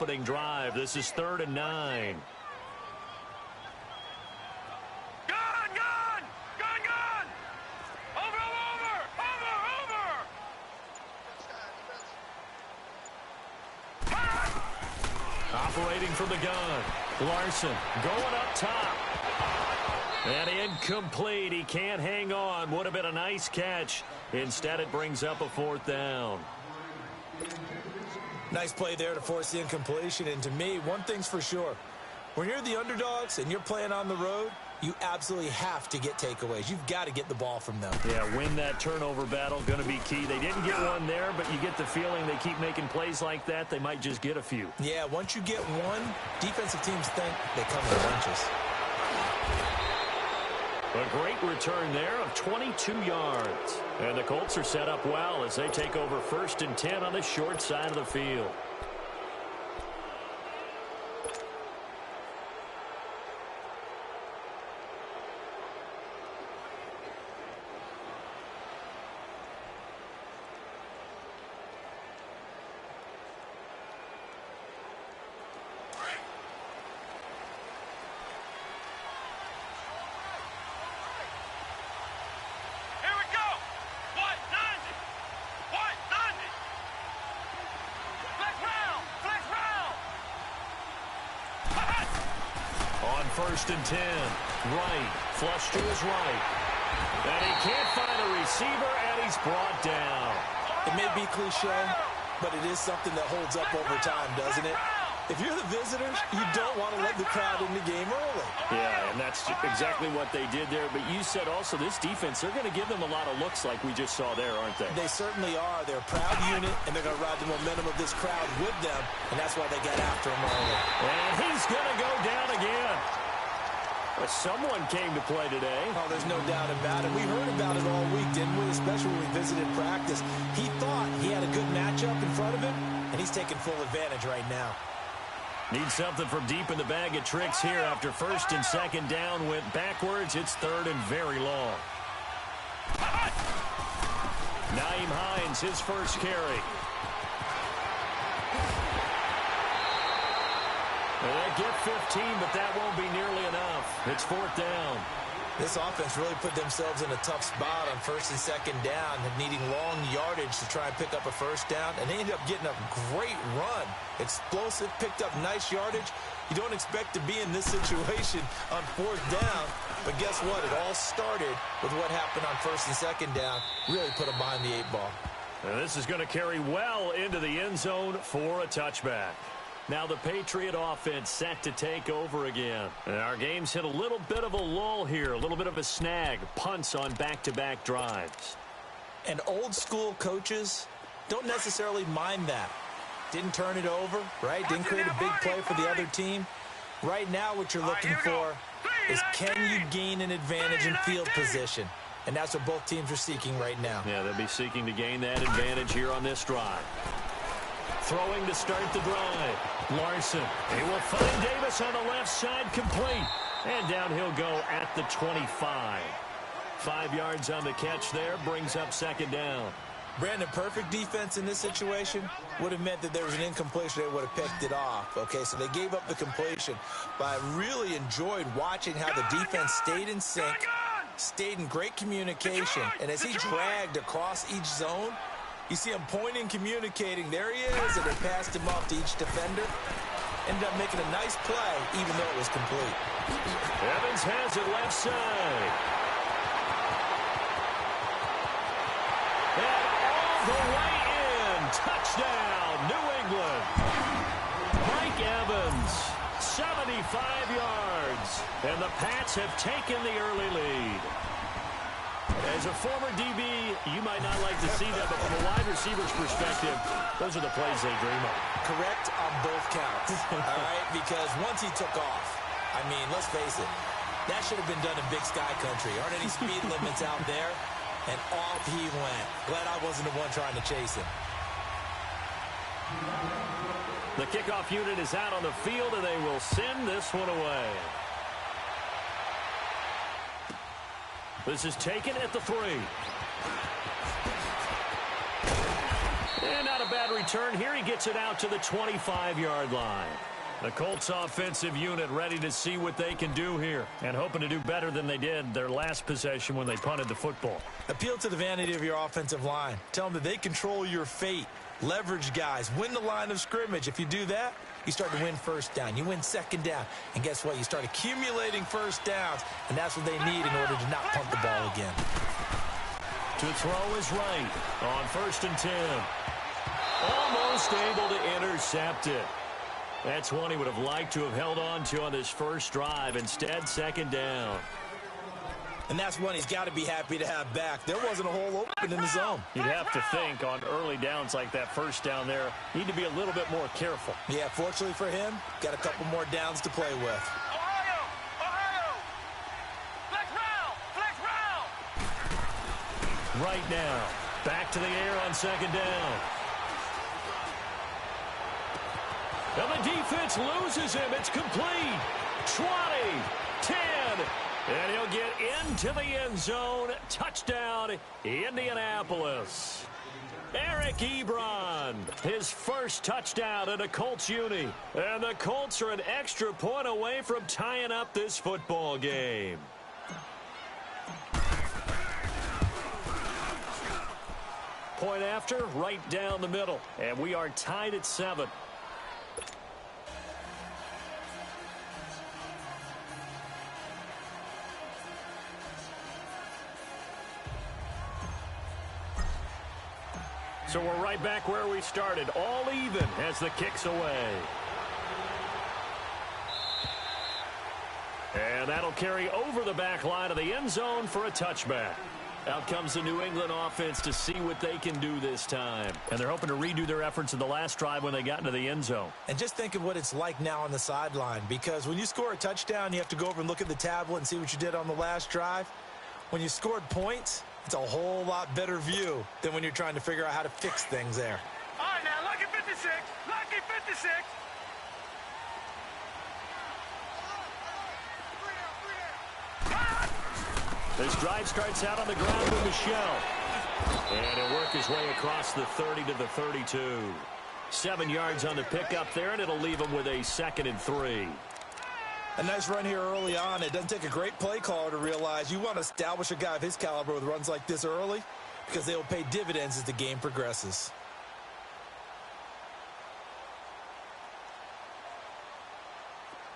opening drive. This is 3rd and 9. Operating from the gun. Larson going up top. And incomplete. He can't hang on. Would have been a nice catch. Instead, it brings up a 4th down. Nice play there to force the incompletion. And to me, one thing's for sure. When you're the underdogs and you're playing on the road, you absolutely have to get takeaways. You've got to get the ball from them. Yeah, win that turnover battle, going to be key. They didn't get one there, but you get the feeling they keep making plays like that, they might just get a few. Yeah, once you get one, defensive teams think they come in bunches. A great return there of 22 yards. And the Colts are set up well as they take over 1st and 10 on the short side of the field. On 1st and 10, right, flush to his right. And he can't find a receiver, and he's brought down. It may be cliche, but it is something that holds up over time, doesn't it? If you're the visitors, you don't want to let the crowd in the game early. Yeah, and that's exactly what they did there. But you said also this defense, they're going to give them a lot of looks like we just saw there, aren't they? They certainly are. They're a proud unit, and they're going to ride the momentum of this crowd with them, and that's why they got after him early. And he's going to go down again. Well, someone came to play today. Oh, there's no doubt about it. We heard about it all week, didn't we? Especially when we visited practice. He thought he had a good matchup in front of him, and he's taking full advantage right now. Need something from deep in the bag of tricks here after 1st and 2nd down went backwards. It's 3rd and very long. Nyheim Hines, his first carry. They get 15, but that won't be nearly enough. It's 4th down. This offense really put themselves in a tough spot on 1st and 2nd down, needing long yardage to try and pick up a 1st down, and they ended up getting a great run. Explosive, picked up nice yardage. You don't expect to be in this situation on 4th down, but guess what? It all started with what happened on 1st and 2nd down. Really put them behind the 8 ball. And this is going to carry well into the end zone for a touchback. Now the Patriot offense set to take over again. And our game's hit a little bit of a lull here, a little bit of a snag. Punts on back-to-back drives. And old school coaches don't necessarily mind that. Didn't turn it over, right? Didn't create a big play for the other team. Right now what you're looking for is can you gain an advantage in field position? And that's what both teams are seeking right now. Yeah, they'll be seeking to gain that advantage here on this drive. Throwing to start the drive. Larson. He will find Davis on the left side, complete. And down he'll go at the 25. 5 yards on the catch there, brings up 2nd down. Brandon, perfect defense in this situation would have meant that there was an incompletion. They would have picked it off. Okay, so they gave up the completion. But I really enjoyed watching how the defense stayed in sync, stayed in great communication. And as he dragged across each zone, you see him pointing, communicating. There he is, and they passed him off to each defender. Ended up making a nice play, even though it was complete. Evans has it left side. And all the way in. Touchdown, New England. Mike Evans, 75 yards. And the Pats have taken the early lead. As a former DB, you might not like to see that, but from a wide receiver's perspective, those are the plays they dream of. Correct on both counts, all right? Because once he took off, I mean, let's face it, that should have been done in Big Sky Country. Aren't any speed limits out there? And off he went. Glad I wasn't the one trying to chase him. The kickoff unit is out on the field, and they will send this one away. This is taken at the 3. And not a bad return here. He gets it out to the 25-yard line. The Colts offensive unit ready to see what they can do here and hoping to do better than they did their last possession when they punted the football. Appeal to the vanity of your offensive line. Tell them that they control your fate. Leverage guys. Win the line of scrimmage. If you do that, you start to win first down. You win second down. And guess what? You start accumulating first downs, and that's what they need in order to not punt the ball again. To throw is right on 1st and 10. Almost able to intercept it. That's one he would have liked to have held on to on this first drive. Instead, 2nd down. And that's one he's got to be happy to have back. There wasn't a hole open in the zone. You'd have to think on early downs like that first down there, need to be a little bit more careful. Yeah, fortunately for him, got a couple more downs to play with. Ohio! Ohio! Flex round! Flex round! Right now, back to the air on 2nd down. And the defense loses him. It's complete. 20, 10, and he'll get into the end zone. Touchdown, Indianapolis. Eric Ebron, his first touchdown in a Colts uni. And the Colts are an extra point away from tying up this football game. Point after, right down the middle. And we are tied at 7. So we're right back where we started, all even as the kick's away. And that'll carry over the back line of the end zone for a touchback. Out comes the New England offense to see what they can do this time. And they're hoping to redo their efforts in the last drive when they got into the end zone. And just think of what it's like now on the sideline, because when you score a touchdown, you have to go over and look at the tablet and see what you did on the last drive. When you scored points, it's a whole lot better view than when you're trying to figure out how to fix things there. All right, now, lucky 56. Lucky 56. This drive starts out on the ground with Michelle. And he'll work his way across the 30 to the 32. 7 yards on the pickup there, and it'll leave him with a 2nd and 3. A nice run here early on. It doesn't take a great play caller to realize you want to establish a guy of his caliber with runs like this early, because they will pay dividends as the game progresses.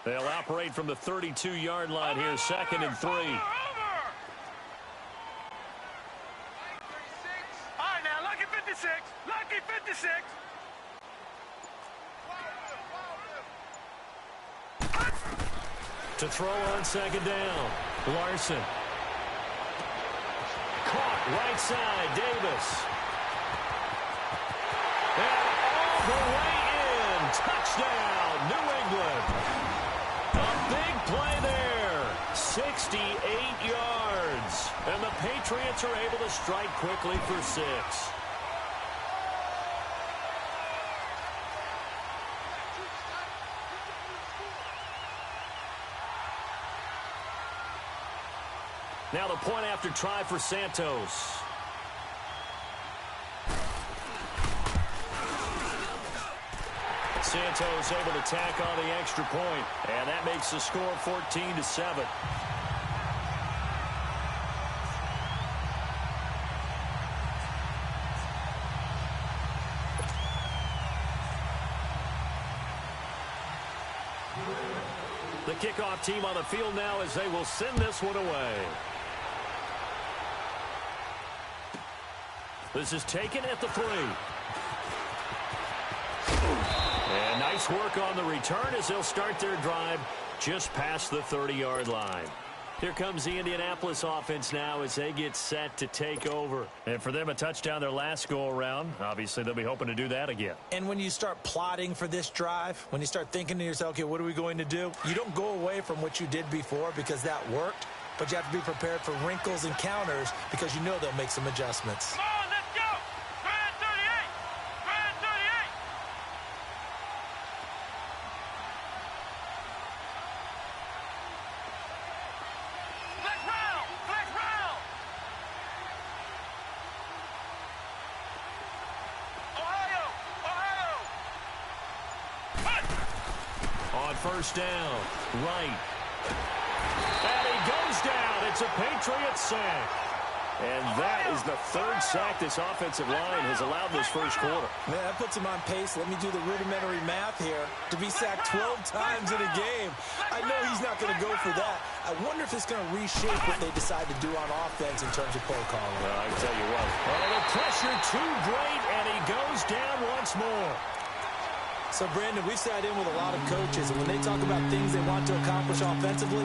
They'll operate from the 32-yard line here, 2nd and 3. All right, now, lucky 56. Lucky 56. To throw on 2nd down, Larson. Caught right side, Davis. And all the way in. Touchdown, New England. A big play there. 68 yards. And the Patriots are able to strike quickly for 6. Now the point after try for Santos. Santos able to tack on the extra point, and that makes the score 14-7. The kickoff team on the field now as they will send this one away. This is taken at the 3. And nice work on the return as they'll start their drive just past the 30-yard line. Here comes the Indianapolis offense now as they get set to take over. And for them, a touchdown their last go-around. Obviously, they'll be hoping to do that again. And when you start plotting for this drive, when you start thinking to yourself, okay, what are we going to do? You don't go away from what you did before because that worked, but you have to be prepared for wrinkles and counters because you know they'll make some adjustments. Come on, let's go. Grand 38. Grand 38. Flex round. Flex round. Ohio. On first down, Wright. And he goes down. It's a Patriots sack. And that is the third sack this offensive line has allowed this first quarter. Man, that puts him on pace. Let me do the rudimentary math here. To be sacked 12 times in a game. I know he's not going to go for that. I wonder if it's going to reshape what they decide to do on offense in terms of play calling. Well, I tell you what. Oh, the pressure too great, and he goes down once more. So, Brandon, we've sat in with a lot of coaches, and when they talk about things they want to accomplish offensively,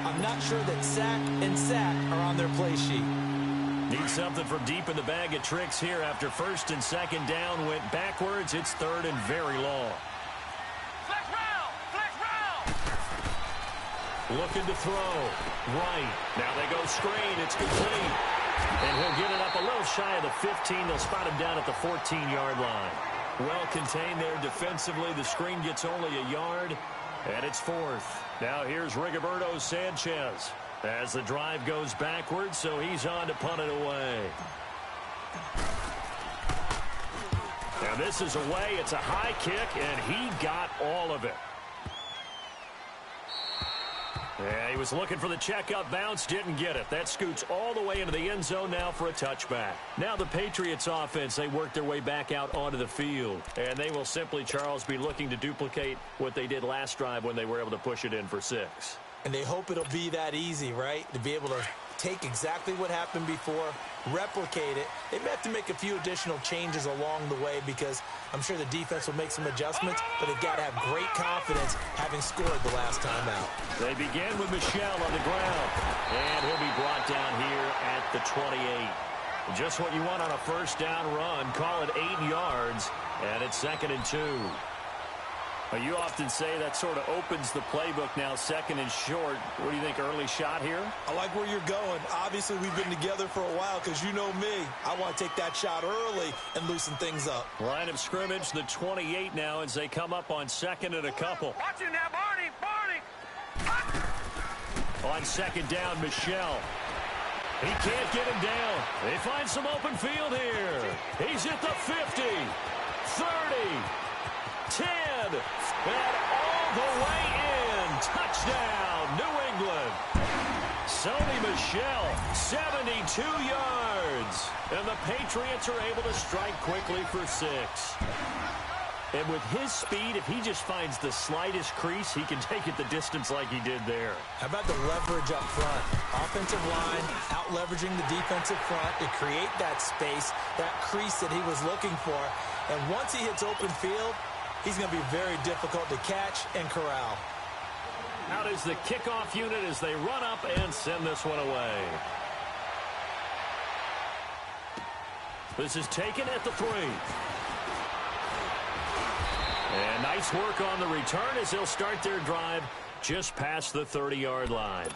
I'm not sure that sack and sack are on their play sheet. Need something from deep in the bag of tricks here after first and second down went backwards. It's third and very long. Flex round! Flex round! Looking to throw. Right. Now they go screen. It's complete. And he'll get it up a little shy of the 15. They'll spot him down at the 14-yard line. Well contained there defensively. The screen gets only a yard. And it's fourth. Now here's Rigoberto Sanchez. As the drive goes backwards, so he's on to punt it away. Now this is away. It's a high kick, and he got all of it. Yeah, he was looking for the checkup bounce, didn't get it. That scoots all the way into the end zone now for a touchback. Now the Patriots offense, they work their way back out onto the field. And they will simply, Charles, be looking to duplicate what they did last drive when they were able to push it in for 6. And they hope it'll be that easy, right? To be able to take exactly what happened before, replicate it. They may have to make a few additional changes along the way because I'm sure the defense will make some adjustments, but they've got to have great confidence having scored the last time out. They begin with Michel on the ground, and he'll be brought down here at the 28. Just what you want on a first down run. Call it 8 yards, and it's 2nd and 2. Well, you often say that sort of opens the playbook now, 2nd and short. What do you think, early shot here? I like where you're going. Obviously, we've been together for a while because you know me. I want to take that shot early and loosen things up. Line of scrimmage, the 28 now as they come up on 2nd and a couple. Watch him now, Barney! Barney! On 2nd down, Michel. He can't get him down. They find some open field here. He's at the 50, 30, 10, and all the way in. Touchdown, New England. Sony Michel, 72 yards. And the Patriots are able to strike quickly for 6. And with his speed, if he just finds the slightest crease, he can take it the distance like he did there. How about the leverage up front? Offensive line out-leveraging the defensive front to create that space, that crease that he was looking for. And once he hits open field, he's going to be very difficult to catch and corral. Out is the kickoff unit as they run up and send this one away. This is taken at the 3. And nice work on the return as they'll start their drive just past the 30-yard line.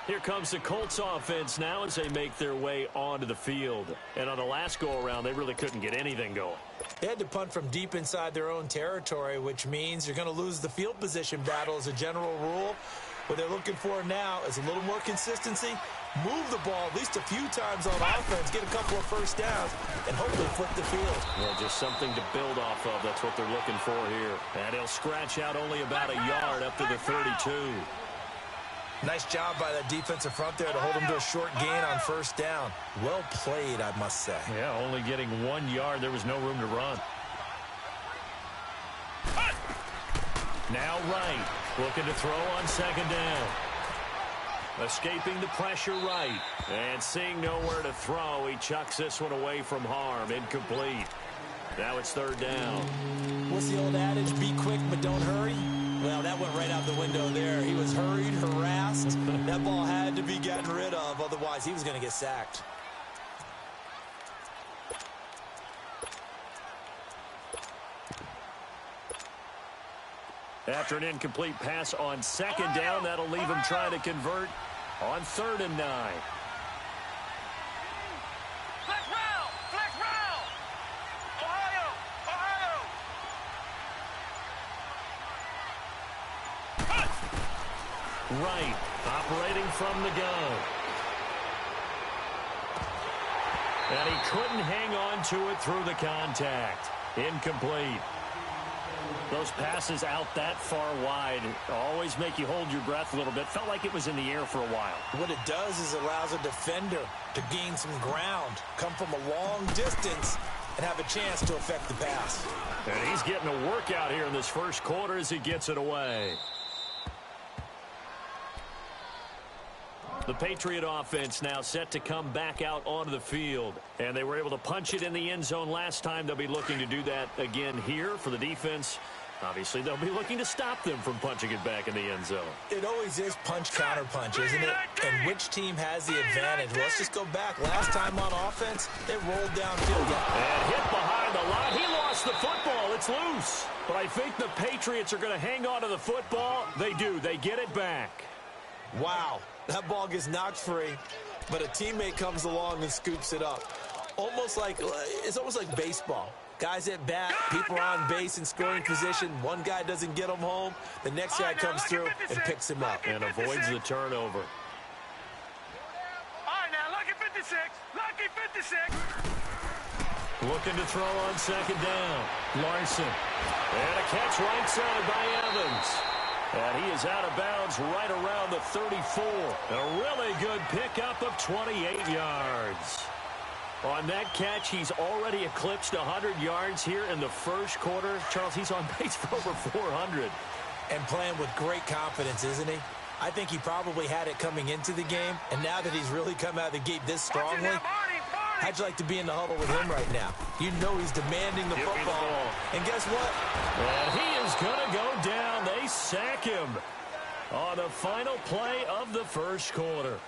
Here comes the Colts offense now as they make their way onto the field. And on the last go-around, they really couldn't get anything going. They had to punt from deep inside their own territory, which means you're going to lose the field position battle as a general rule. What they're looking for now is a little more consistency, move the ball at least a few times on offense, get a couple of first downs, and hopefully flip the field. Yeah, just something to build off of. That's what they're looking for here. And he'll scratch out only about a yard up to the 32. Nice job by that defensive front there to hold him to a short gain on first down. Well played, I must say. Yeah, only getting 1 yard. There was no room to run. Now Wright, looking to throw on 2nd down. Escaping the pressure, Wright. And seeing nowhere to throw, he chucks this one away from harm. Incomplete. Now it's 3rd down. What's the old adage? Be quick, but don't hurry. Well, that went right out the window there. He was hurried, harassed. That ball had to be gotten rid of. Otherwise, he was going to get sacked. After an incomplete pass on 2nd down, that'll leave him trying to convert on 3rd and 9. Flex round! Flex round! Ohio! Ohio! Wright, operating from the gun. And he couldn't hang on to it through the contact. Incomplete. Those passes out that far wide always make you hold your breath a little bit. Felt like it was in the air for a while. What it does is it allows a defender to gain some ground, come from a long distance, and have a chance to affect the pass. And he's getting a workout here in this first quarter as he gets it away. The Patriot offense now set to come back out onto the field. And they were able to punch it in the end zone last time. They'll be looking to do that again here for the defense. Obviously, they'll be looking to stop them from punching it back in the end zone. It always is punch-counter-punch, isn't it? And which team has the advantage? Well, let's just go back. Last time on offense, they rolled downfield. And hit behind the line. He lost the football. It's loose. But I think the Patriots are going to hang on to the football. They do. They get it back. Wow. That ball gets knocked free, but a teammate comes along and scoops it up. It's almost like baseball. Guys at bat, people are on base in scoring position. One guy doesn't get him home. The next guy comes through and picks him up. And avoids the turnover. All right, now, lucky 56. Lucky 56. Looking to throw on second down. Larson. And a catch right side by Evans. And he is out of bounds right around the 34. A really good pickup of 28 yards. On that catch, he's already eclipsed 100 yards here in the first quarter. Charles, he's on pace for over 400. And playing with great confidence, isn't he? I think he probably had it coming into the game, and now that he's really come out of the gate this strongly, how'd you like to be in the huddle with him right now? You know he's demanding the football. And guess what? And he is going to go down. They sack him on the final play of the first quarter.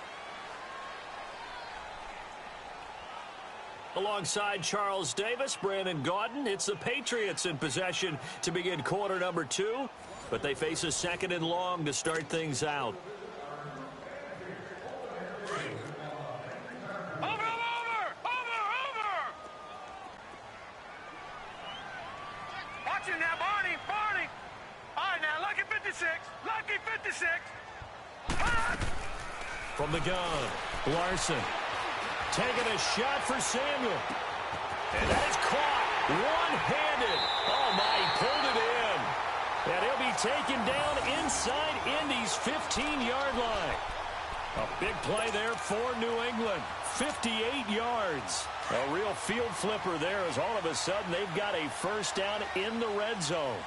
Alongside Charles Davis, Brandon Gaudin, it's the Patriots in possession to begin quarter number 2, but they face a second and long to start things out. Over! Watching now, Barney. All right, now, lucky 56. Lucky 56. From the gun, Larson. Taking a shot for Samuel. And that is caught one-handed. Oh, my, he pulled it in. And he'll be taken down inside Indy's 15-yard line. A big play there for New England. 58 yards. A real field flipper there as all of a sudden they've got a first down in the red zone.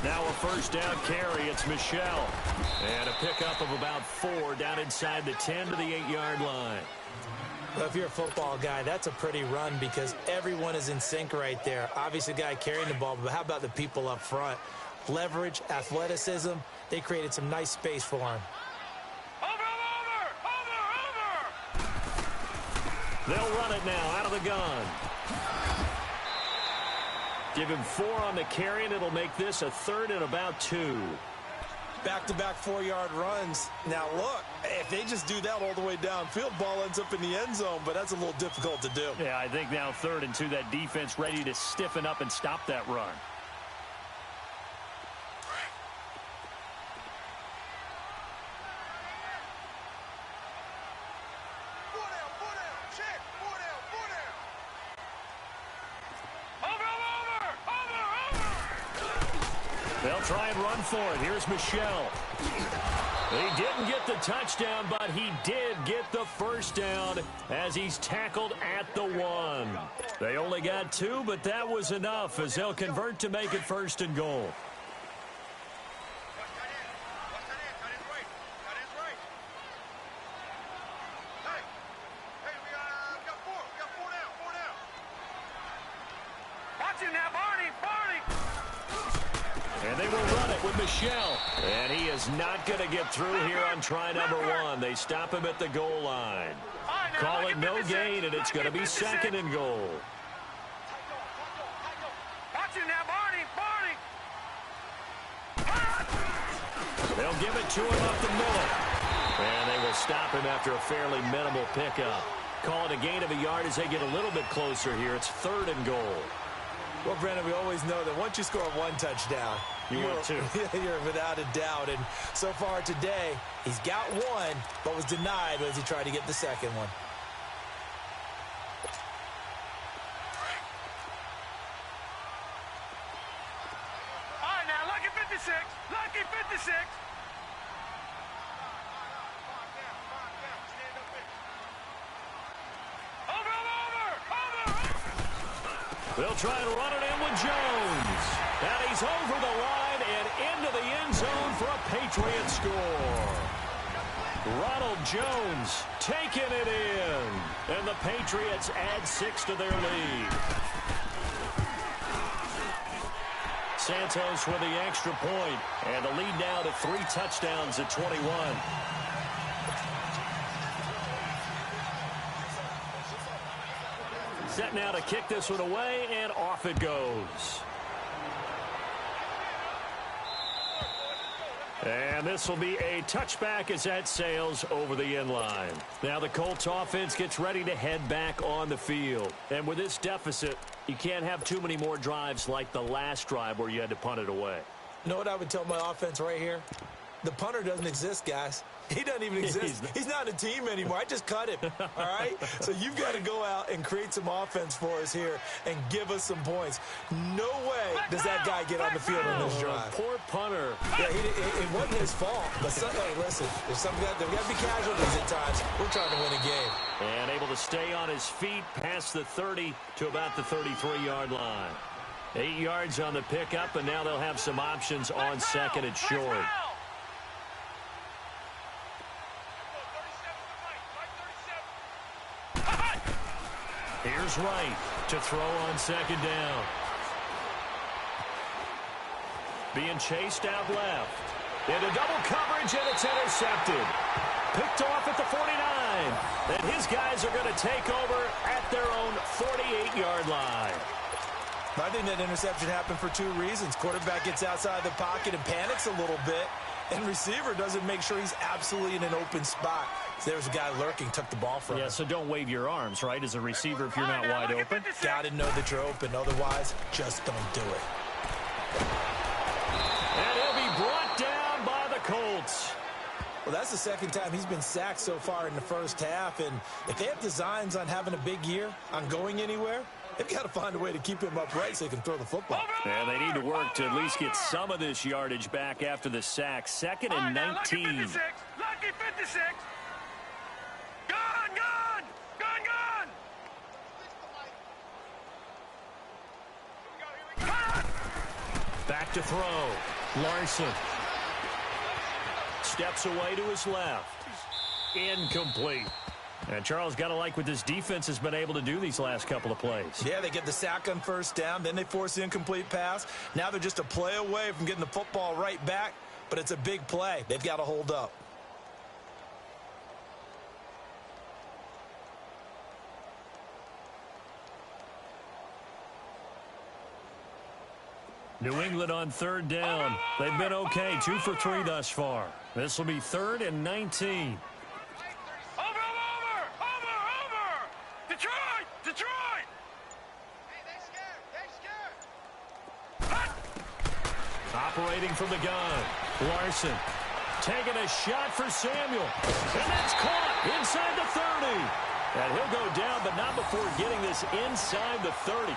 Now a first down carry. It's Michelle. And a pickup of about 4 down inside the 10 to the 8-yard line. Well, if you're a football guy, that's a pretty run because everyone is in sync right there. Obviously, the guy carrying the ball, but how about the people up front? Leverage, athleticism, they created some nice space for him. They'll run it now out of the gun. Give him 4 on the carry, and it'll make this a 3rd and about 2. Back-to-back 4-yard runs. Now, look, if they just do that all the way downfield, ball ends up in the end zone, but that's a little difficult to do. Yeah, I think now 3rd and 2, that defense ready to stiffen up and stop that run. They'll try and run for it. Here's Michelle. He didn't get the touchdown, but he did get the first down as he's tackled at the 1. They only got 2, but that was enough as they'll convert to make it 1st and goal. And they will run it with Michelle. And he is not going to get through here on try number 1. They stop him at the goal line. Call it no gain, and it's going to be 2nd and goal. They'll give it to him up the middle. And they will stop him after a fairly minimal pickup. Call it a gain of a yard as they get a little bit closer here. It's 3rd and goal. Well, Brandon, we always know that once you score 1 touchdown, want to. You're without a doubt. And so far today, he's got one, but was denied as he tried to get the second one. All right, now, lucky 56. Lucky 56. They'll try and run it in with Jones. And he's over the line and into the end zone for a Patriot score. Ronald Jones taking it in. And the Patriots add 6 to their lead. Santos with the extra point. And the lead now to 3 touchdowns at 21. Set now to kick this one away, and off it goes. And this will be a touchback as that sails over the end line. Now the Colts offense gets ready to head back on the field. And with this deficit, you can't have too many more drives like the last drive where you had to punt it away. You know what I would tell my offense right here? The punter doesn't exist, guys. He doesn't even exist. He's not a team anymore. I just cut him, all right? So you've got to go out and create some offense for us here and give us some points. No way does that guy get on the field on this drive. Poor punter. Yeah, it wasn't his fault. But hey, listen, there's got to be casualties at times. We're trying to win a game. And able to stay on his feet past the 30 to about the 33-yard line. 8 yards on the pickup, and now they'll have some options on second and short. Here's Wright to throw on second down. Being chased out left. Into double coverage, and it's intercepted. Picked off at the 49. And his guys are going to take over at their own 48-yard line. I think that interception happened for 2 reasons. Quarterback gets outside the pocket and panics a little bit. And receiver doesn't make sure he's absolutely in an open spot. So there's a guy lurking, took the ball from him. Yeah, so don't wave your arms, right, as a receiver if you're not wide open. Got to know that you're open. Otherwise, just don't do it. And he'll be brought down by the Colts. Well, that's the second time he's been sacked so far in the first half. And if they have designs on having a big year, on going anywhere, they've got to find a way to keep him upright so they can throw the football. And they need to work to at least get some of this yardage back after the sack. 2nd and 19. Lucky 56. Lucky 56. Gone, gone. Gone, gone. Back to throw. Larson. Steps away to his left. Incomplete. And Charles, got to like what this defense has been able to do these last couple of plays. Yeah, they get the sack on first down. Then they force the incomplete pass. Now they're just a play away from getting the football right back. But it's a big play. They've got to hold up. New England on 3rd down. They've been okay. 2 for 3 thus far. This will be 3rd and 19. Operating from the gun. Larson taking a shot for Samuel. And that's caught inside the 30. And he'll go down, but not before getting this inside the 30.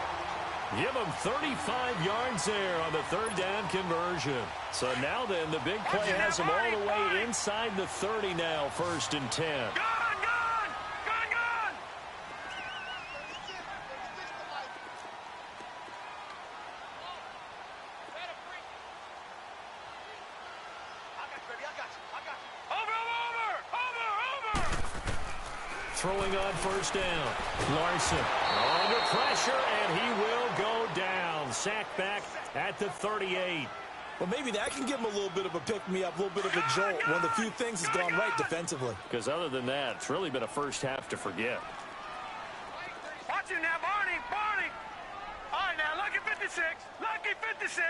Give him 35 yards there on the 3rd down conversion. So now then, the big play has him all the way inside the 30 now, 1st and 10. Throwing on 1st down. Larson under pressure, and he will go down. Sacked back at the 38. Well, maybe that can give him a little bit of a pick-me-up, a little bit of a jolt. One of the few things has gone right defensively. Because other than that, it's really been a first half to forget. Watch him now, Barney, Barney. All right, now, lucky 56. Lucky 56.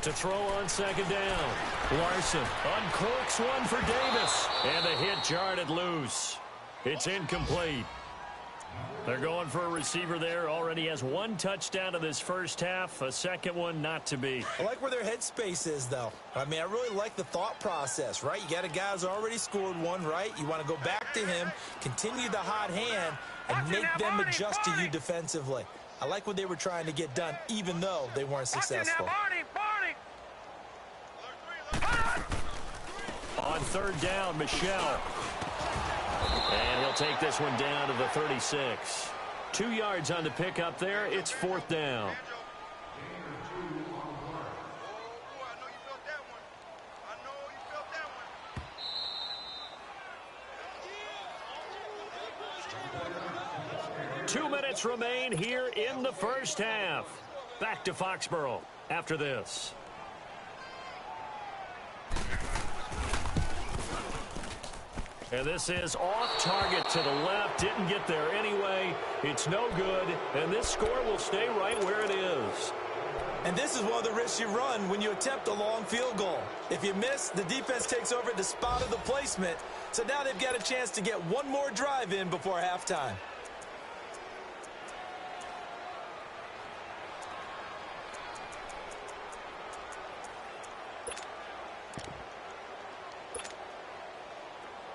To throw on 2nd down. Larson uncorks one for Davis. And the hit jarred it loose. It's incomplete. They're going for a receiver there. Already has one touchdown in this first half. A second one not to be. I like where their headspace is, though. I mean, I really like the thought process, right? You got a guy who's already scored one, right? You want to go back to him, continue the hot hand, and make them adjust to you defensively. I like what they were trying to get done, even though they weren't successful. On third down, Michelle. And he'll take this one down to the 36. 2 yards on the pickup there. It's fourth down. Two minutes remain here in the first half. Back to Foxborough after this. And this is off target to the left. Didn't get there anyway. It's no good. And this score will stay right where it is. And this is one of the risks you run when you attempt a long field goal. If you miss, the defense takes over at the spot of the placement. So now they've got a chance to get one more drive in before halftime.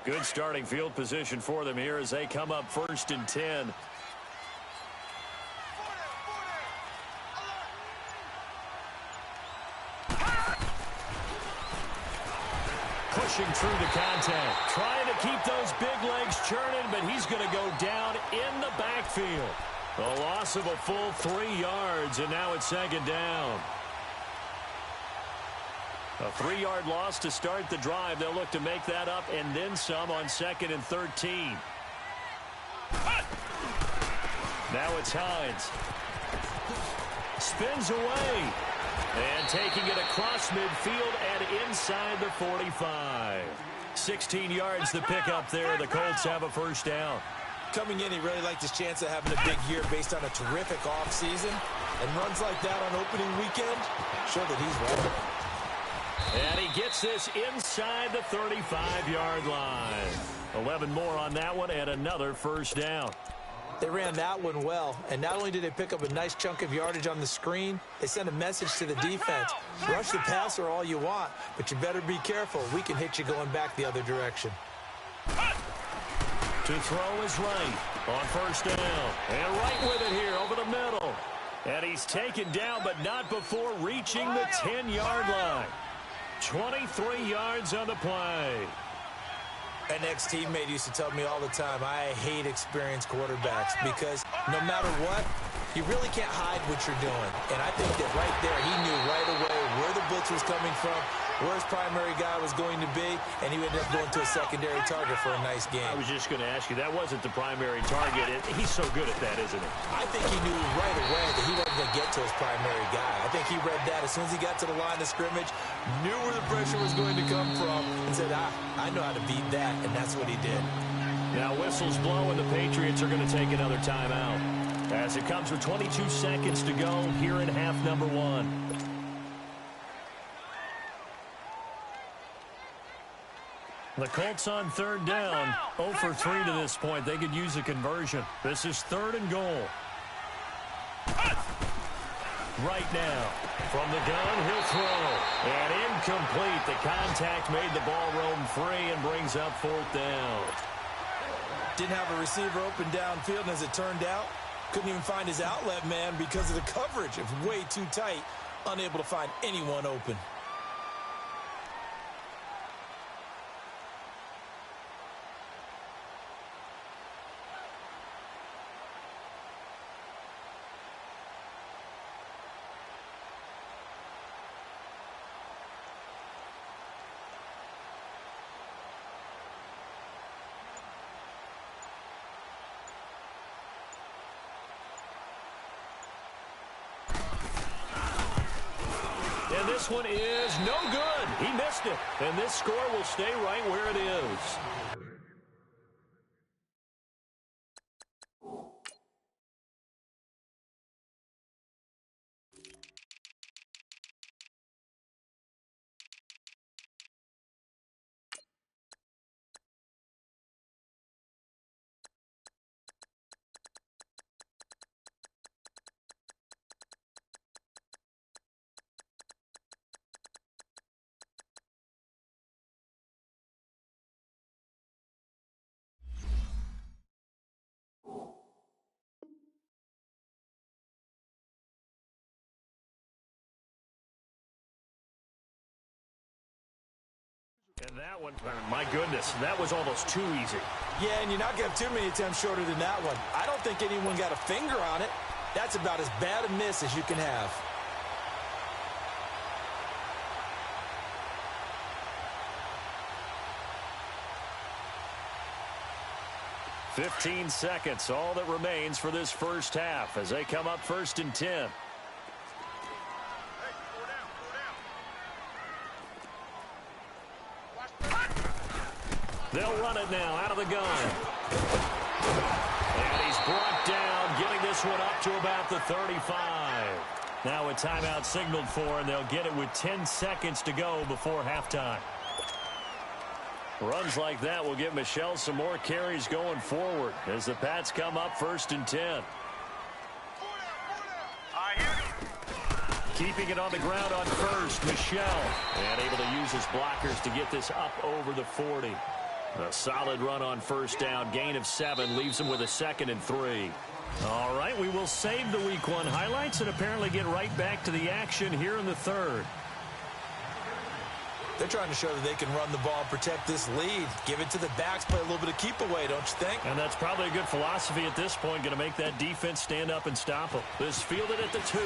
Good starting field position for them here as they come up 1st and 10. Pushing through the contact. Trying to keep those big legs churning, but he's going to go down in the backfield. A loss of a full 3 yards, and now it's second down. A 3-yard loss to start the drive. They'll look to make that up and then some on 2nd and 13. Now it's Hines. Spins away. And taking it across midfield and inside the 45. 16 yards to pick up there. The Colts have a first down. Coming in, he really liked his chance of having a big year based on a terrific offseason. And runs like that on opening weekend show that he's ready. And he gets this inside the 35-yard line. 11 more on that one and another first down. They ran that one well, and not only did they pick up a nice chunk of yardage on the screen, they sent a message to the defense. Rush the passer all you want, but you better be careful. We can hit you going back the other direction. To throw is right on first down. And right with it here over the middle. And he's taken down, but not before reaching the 10-yard line. 23 yards on the play. An ex-teammate used to tell me all the time, I hate experienced quarterbacks because no matter what, you really can't hide what you're doing. And I think that right there, he knew right away where the blitz was coming from, where his primary guy was going to be, and he ended up going to a secondary target for a nice game. I was just going to ask you, that wasn't the primary target. He's so good at that, isn't he? I think he knew right away that he wasn't going to get to his primary guy. I think he read that as soon as he got to the line of scrimmage, knew where the pressure was going to come from, and said, I know how to beat that, and that's what he did. Now whistles blow, and the Patriots are going to take another timeout. As it comes with 22 seconds to go here in half number one. The Colts on third down, 0 for 3 to this point. They could use a conversion. This is 3rd and goal. Right now, from the gun, he'll throw. And incomplete. The contact made the ball roam free and brings up 4th down. Didn't have a receiver open downfield, and as it turned out, couldn't even find his outlet man because of the coverage. It was way too tight, unable to find anyone open. And this one is no good. He missed it. And this score will stay right where it is. That one, my goodness, that was almost too easy. Yeah, and you're not going to have too many attempts shorter than that one. I don't think anyone got a finger on it. That's about as bad a miss as you can have. 15 seconds, all that remains for this first half as they come up 1st and 10. They'll run it now out of the gun. And he's brought down, getting this one up to about the 35. Now a timeout signaled for, and they'll get it with 10 seconds to go before halftime. Runs like that will give Michel some more carries going forward as the Pats come up 1st and 10. Keeping it on the ground on first, Michel. And able to use his blockers to get this up over the 40. A solid run on 1st down. Gain of 7 leaves him with a 2nd and 3. All right, we will save the Week 1 highlights and apparently get right back to the action here in the 3rd. They're trying to show that they can run the ball and protect this lead. Give it to the backs, play a little bit of keep away, don't you think? And that's probably a good philosophy at this point, going to make that defense stand up and stop them. This fielded at the 2.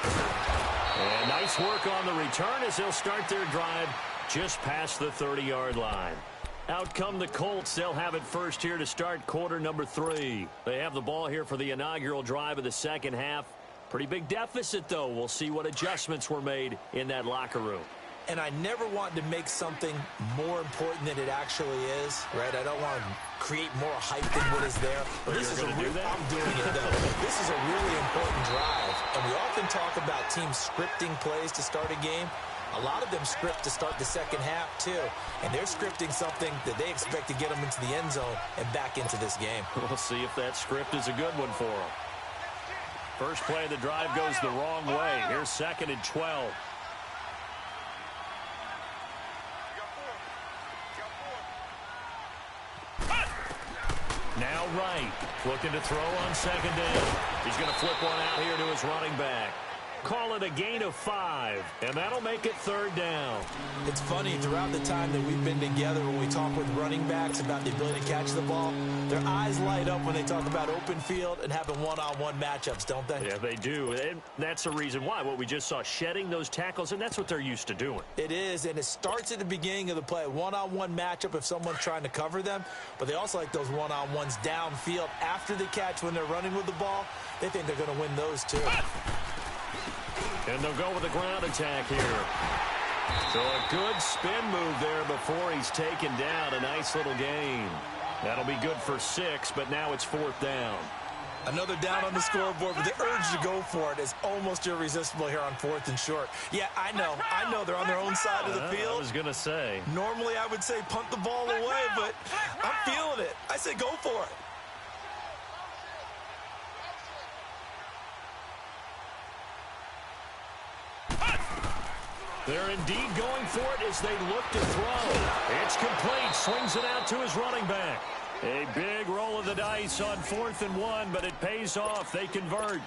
And nice work on the return as they'll start their drive just past the 30-yard line. Out come the Colts. They'll have it first here to start quarter number 3. They have the ball here for the inaugural drive of the second half. Pretty big deficit, though. We'll see what adjustments were made in that locker room. And I never want to make something more important than it actually is, right? I don't want to create more hype than what is there. But this is I'm doing it, though. This is a really important drive. And we often talk about teams scripting plays to start a game. A lot of them script to start the second half, too. And they're scripting something that they expect to get them into the end zone and back into this game. We'll see if that script is a good one for them. First play of the drive goes the wrong way. Here's 2nd and 12. Now right, looking to throw on 2nd down. He's going to flip one out here to his running back. Call it a gain of 5, and that'll make it 3rd down. It's funny, throughout the time that we've been together, when we talk with running backs about the ability to catch the ball, their eyes light up when they talk about open field and having one-on-one matchups, don't they? Yeah, they do, and that's the reason why. What we just saw, shedding those tackles, and that's what they're used to doing. It is, and it starts at the beginning of the play, one-on-one matchup if someone's trying to cover them, but they also like those one-on-ones downfield after the catch when they're running with the ball. They think they're going to win those, too. And they'll go with a ground attack here. So a good spin move there before he's taken down. A nice little gain. That'll be good for 6, but now it's 4th down. Another down on the scoreboard, but the urge to go for it is almost irresistible here on 4th and short. Yeah, I know they're on their own side of the field. I was going to say. Normally I would say punt the ball away, but I'm feeling it. I say go for it. They're indeed going for it as they look to throw. It's complete. Swings it out to his running back. A big roll of the dice on 4th and 1, but it pays off. They convert.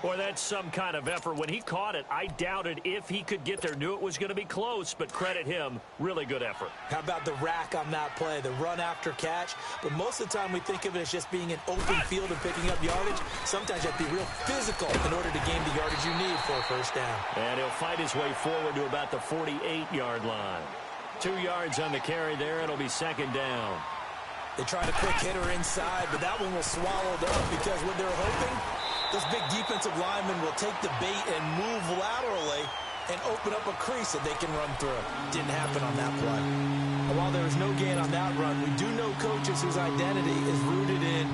Boy, that's some kind of effort. When he caught it, I doubted if he could get there. Knew it was going to be close, but credit him. Really good effort. How about the rack on that play, the run after catch? But most of the time we think of it as just being an open field and picking up yardage. Sometimes you have to be real physical in order to gain the yardage you need for a 1st down. And he'll fight his way forward to about the 48-yard line. 2 yards on the carry there. It'll be 2nd down. They tried a quick hitter inside, but that one was swallowed up because what they're hoping, those big defensive linemen will take the bait and move laterally and open up a crease that they can run through. Didn't happen on that play. And while there was no gain on that run, we do know coaches whose identity is rooted in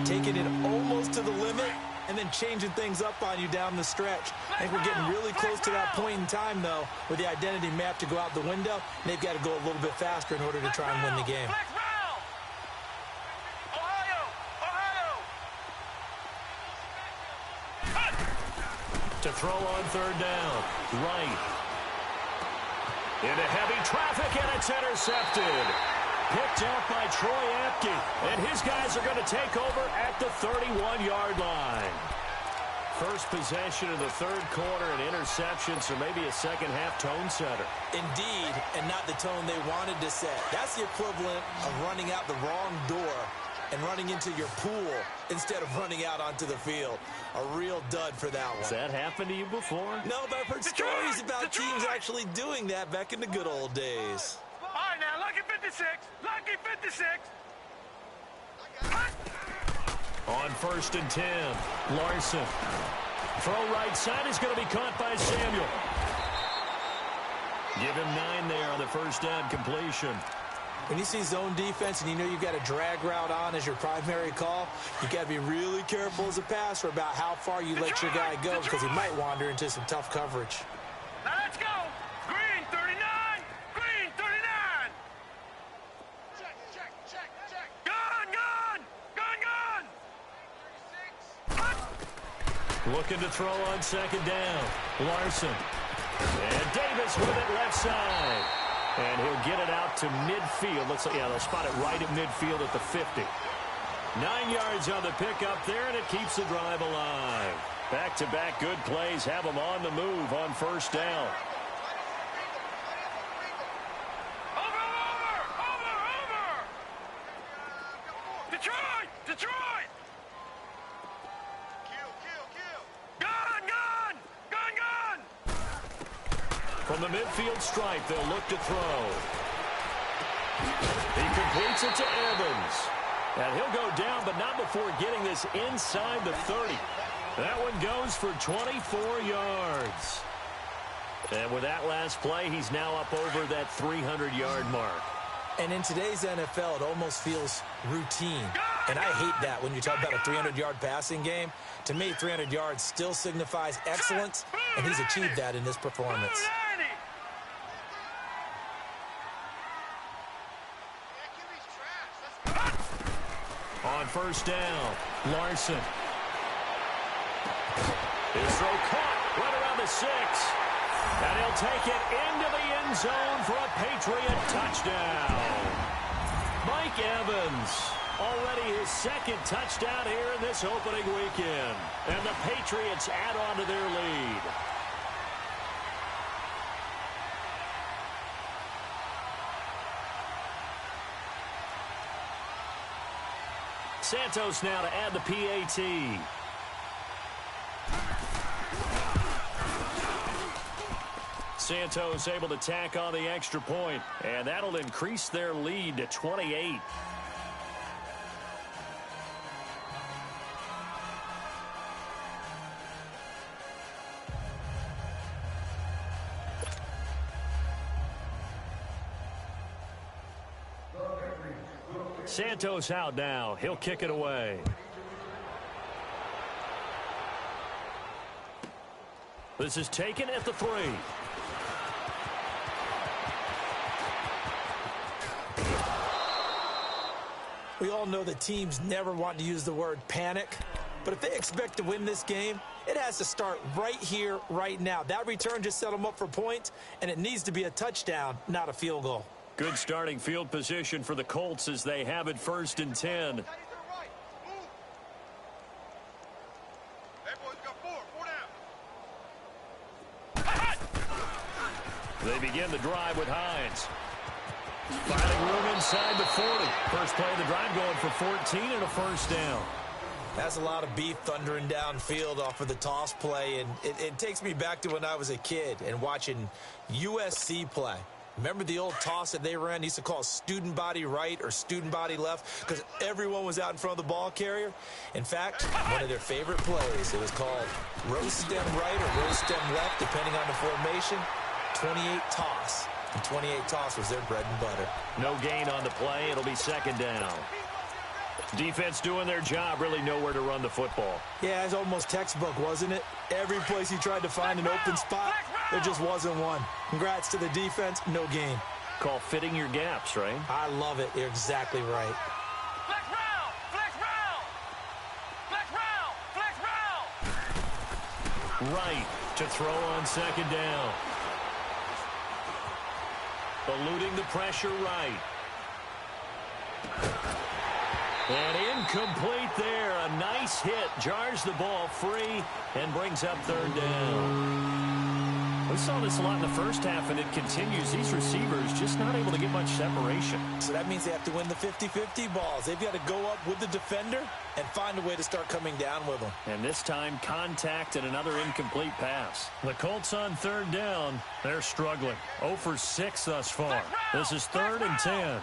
taking it almost to the limit and then changing things up on you down the stretch. I think we're getting really close to that point in time, though, where the identity may have to go out the window, and they've got to go a little bit faster in order to try and win the game. To throw on 3rd down. Right. Into heavy traffic, and it's intercepted. Picked out by Troy Apke. And his guys are going to take over at the 31-yard line. First possession of the third quarter, an interception, so maybe a second-half tone setter. Indeed, and not the tone they wanted to set. That's the equivalent of running out the wrong door and running into your pool instead of running out onto the field. A real dud for that one. Has that happened to you before? No, but I've heard stories about teams actually doing that back in the good old days. All right, now, lucky 56. Lucky 56. On 1st and 10, Larson. Throw right side is going to be caught by Samuel. Give him 9 there on the first down completion. When you see zone defense and you know you've got a drag route on as your primary call, you got to be really careful as a passer about how far you let your guy go because he might wander into some tough coverage. Now let's go. Green 39. Green 39. Check. Gun. Looking to throw on second down. Larson. And Davis with it left side. And he'll get it out to midfield. Looks like, yeah, they'll spot it right at midfield at the 50. 9 yards on the pickup there, and it keeps the drive alive. Back-to-back good plays have them on the move on first down. Over. Detroit. Gun. From the midfield stripe, they'll look to throw. He completes it to Evans. And he'll go down, but not before getting this inside the 30. That one goes for 24 yards. And with that last play, he's now up over that 300-yard mark. And in today's NFL, it almost feels routine. And I hate that when you talk about a 300-yard passing game. To me, 300 yards still signifies excellence, and he's achieved that in this performance. On first down, Larson. His throw caught right around the 6. And he'll take it into the end zone for a Patriot touchdown. Mike Evans, already his second touchdown here in this opening weekend. And the Patriots add on to their lead. Santos now to add the PAT. Santos able to tack on the extra point, and that'll increase their lead to 28. Santos out now. He'll kick it away. This is taken at the 3. We all know that teams never want to use the word panic, but if they expect to win this game, it has to start right here, right now. That return just set them up for points, and it needs to be a touchdown, not a field goal. Good starting field position for the Colts as they have it 1st and 10. They begin the drive with Hines. Finding room inside the 40. First play of the drive going for 14 and a first down. That's a lot of beef thundering downfield off of the toss play, and it takes me back to when I was a kid and watching USC play. Remember the old toss that they ran? They used to call it student body right or student body left because everyone was out in front of the ball carrier. In fact, one of their favorite plays, it was called rose stem right or rose stem left, depending on the formation, 28 toss. And 28 toss was their bread and butter. No gain on the play. It'll be second down. Defense doing their job, really nowhere to run the football. Yeah, it's almost textbook, wasn't it? Every place he tried to find an open spot, there just wasn't one. Congrats to the defense, no gain. Call fitting your gaps, right? I love it. You're exactly right. Flex round! Flex round! Flex round! Right to throw on second down. Eluding the pressure right. And incomplete there. A nice hit. Jars the ball free and brings up third down. We saw this a lot in the first half, and it continues. These receivers just not able to get much separation. So that means they have to win the 50-50 balls. They've got to go up with the defender and find a way to start coming down with them. And this time, contact and another incomplete pass. The Colts on third down. They're struggling. 0 for 6 thus far. This is 3rd and 10.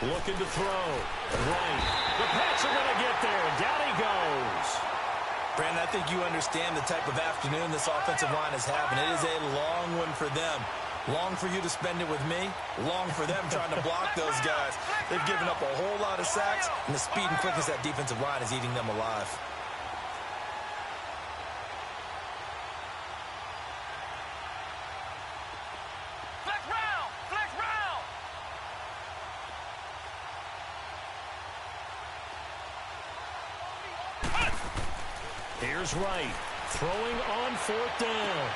Looking to throw. Right. The Pats are going to get there. Down he goes. Brandon, I think you understand the type of afternoon this offensive line is having. It is a long one for them. Long for you to spend it with me. Long for them trying to block those guys. They've given up a whole lot of sacks, and the speed and quickness of that defensive line is eating them alive. Flex round! Flex round! Here's Wright. Throwing on 4th down.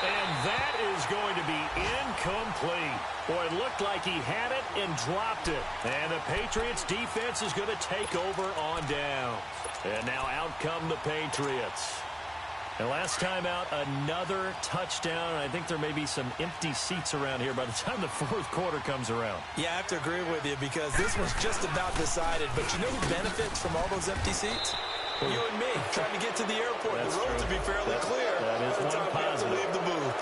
And that is going to be incomplete. Boy, it looked like he had it and dropped it. And the Patriots defense is going to take over on down. And now out come the Patriots. And last time out, another touchdown. I think there may be some empty seats around here by the time the 4th quarter comes around. Yeah, I have to agree with you because this was just about decided. But you know who benefits from all those empty seats? You and me, trying to get to the airport. That's the road true. to be fairly clear. That is by the one time we have to positive. leave the booth.